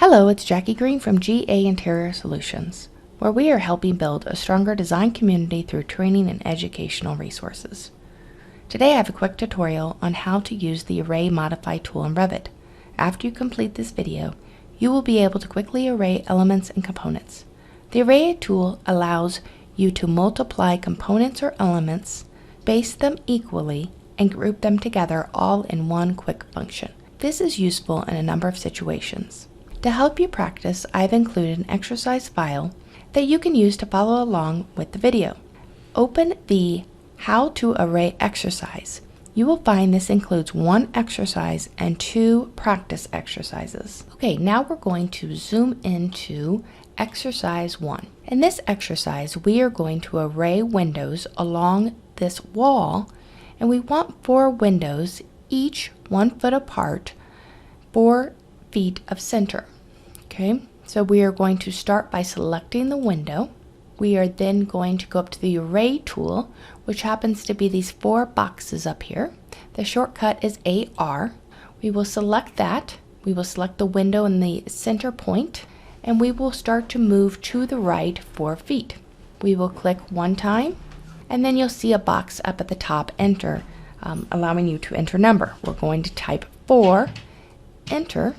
Hello, it's Jackie Green from GA Interior Solutions, where we are helping build a stronger design community through training and educational resources. Today I have a quick tutorial on how to use the Array Modify tool in Revit. After you complete this video, you will be able to quickly array elements and components. The Array tool allows you to multiply components or elements, base them equally, and group them together all in one quick function. This is useful in a number of situations. To help you practice, I've included an exercise file that you can use to follow along with the video. Open the How to Array exercise. You will find this includes one exercise and two practice exercises. Okay, now we're going to zoom into exercise 1. In this exercise, we are going to array windows along this wall, and we want 4 windows, each 1 foot apart, 4 feet of center. Okay, so we are going to start by selecting the window. We are then going to go up to the Array tool, which happens to be these 4 boxes up here. The shortcut is AR. We will select that. We will select the window in the center point, and we will start to move to the right 4 feet. We will click 1 time, and then you'll see a box up at the top, enter, allowing you to enter number. We're going to type 4, enter,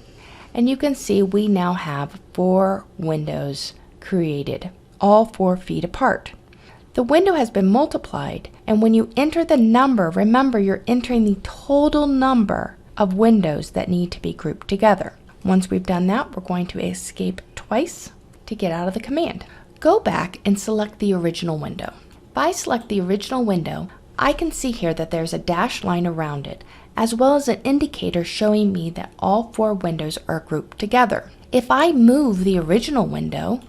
and you can see we now have 4 windows created, all 4 feet apart. The window has been multiplied, and when you enter the number, remember you're entering the total number of windows that need to be grouped together. Once we've done that, we're going to escape twice to get out of the command. Go back and select the original window. If I select the original window, I can see here that there's a dashed line around it, as well as an indicator showing me that all 4 windows are grouped together. If I move the original window,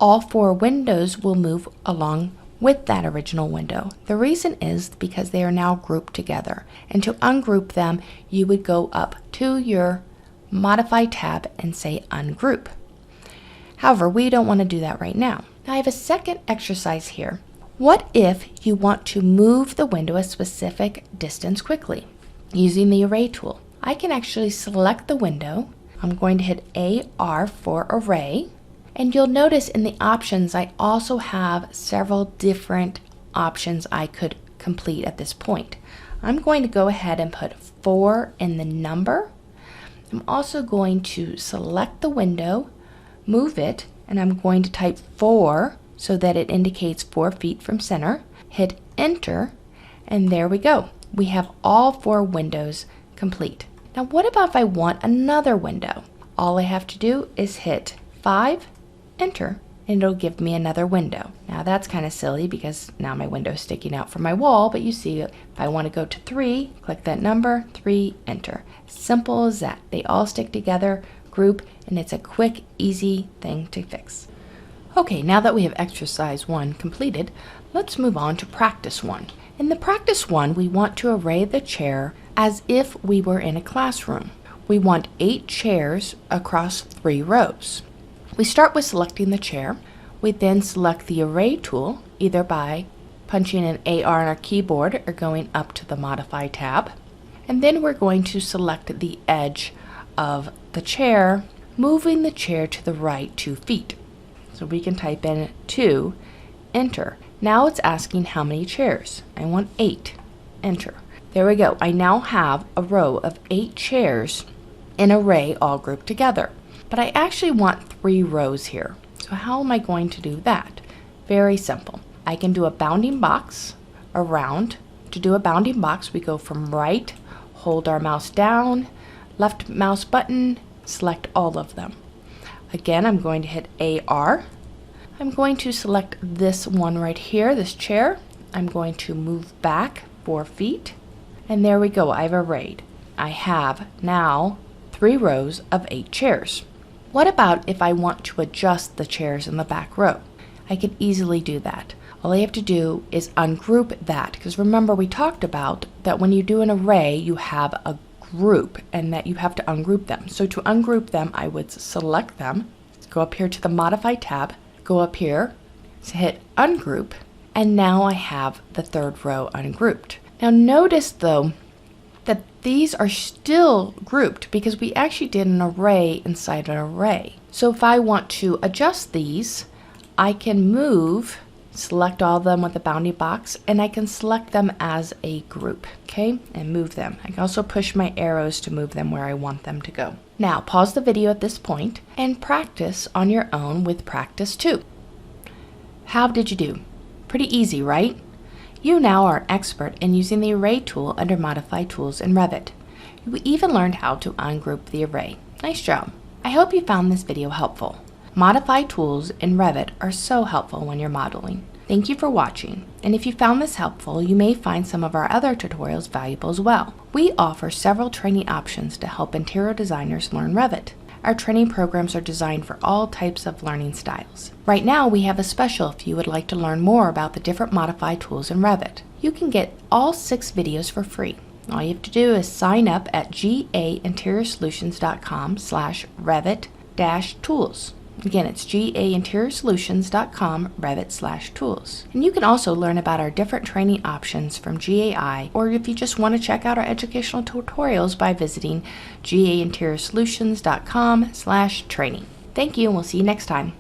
all 4 windows will move along with that original window. The reason is because they are now grouped together, and to ungroup them, you would go up to your Modify tab and say Ungroup. However, we don't want to do that right now. Now I have a second exercise here. What if you want to move the window a specific distance quickly? Using the Array tool, I can actually select the window. I'm going to hit AR for Array, and you'll notice in the options I also have several different options I could complete at this point. I'm going to go ahead and put 4 in the number. I'm also going to select the window, move it, and I'm going to type 4 so that it indicates 4 feet from center. Hit enter, and there we go. We have all 4 windows complete. Now what about if I want another window? All I have to do is hit 5, enter, and it'll give me another window. Now that's kind of silly because now my window is sticking out from my wall, but you see if I want to go to 3, click that number, 3, enter. Simple as that. They all stick together, group, and it's a quick, easy thing to fix. Okay, now that we have exercise 1 completed, let's move on to practice 1. In the practice 1, we want to array the chair as if we were in a classroom. We want 8 chairs across 3 rows. We start with selecting the chair. We then select the Array tool, either by punching an AR on our keyboard or going up to the Modify tab. And then we're going to select the edge of the chair, moving the chair to the right 2 feet. So we can type in 2, enter. Now it's asking how many chairs. I want 8, enter. There we go. I now have a row of 8 chairs in array all grouped together. But I actually want 3 rows here. So how am I going to do that? Very simple. I can do a bounding box around. To do a bounding box, we go from right, hold our mouse down, left mouse button, select all of them. Again, I'm going to hit AR. I'm going to select this one right here, this chair. I'm going to move back 4 feet, and there we go. I've arrayed. I have now 3 rows of 8 chairs. What about if I want to adjust the chairs in the back row? I could easily do that. All I have to do is ungroup that, because remember we talked about that when you do an array, you have a group and that you have to ungroup them. So to ungroup them, I would select them, go up here to the Modify tab, go up here, hit Ungroup, and now I have the 3rd row ungrouped. Now notice though, that these are still grouped because we actually did an array inside an array. So if I want to adjust these, I can move, select all of them with the bounding box, and I can select them as a group, okay, and move them. I can also push my arrows to move them where I want them to go. Now pause the video at this point and practice on your own with practice 2. How did you do? Pretty easy, right? You now are an expert in using the Array tool under Modify Tools in Revit. You even learned how to ungroup the array. Nice job. I hope you found this video helpful. Modify Tools in Revit are so helpful when you're modeling. Thank you for watching, and if you found this helpful, you may find some of our other tutorials valuable as well. We offer several training options to help interior designers learn Revit. Our training programs are designed for all types of learning styles. Right now, we have a special if you would like to learn more about the different Modify tools in Revit. You can get all 6 videos for free. All you have to do is sign up at gainteriorsolutions.com/Revit-tools. Again, it's gainteriorsolutions.com Revit/tools. And you can also learn about our different training options from GAI, or if you just want to check out our educational tutorials by visiting gainteriorsolutions.com/training. Thank you, and we'll see you next time.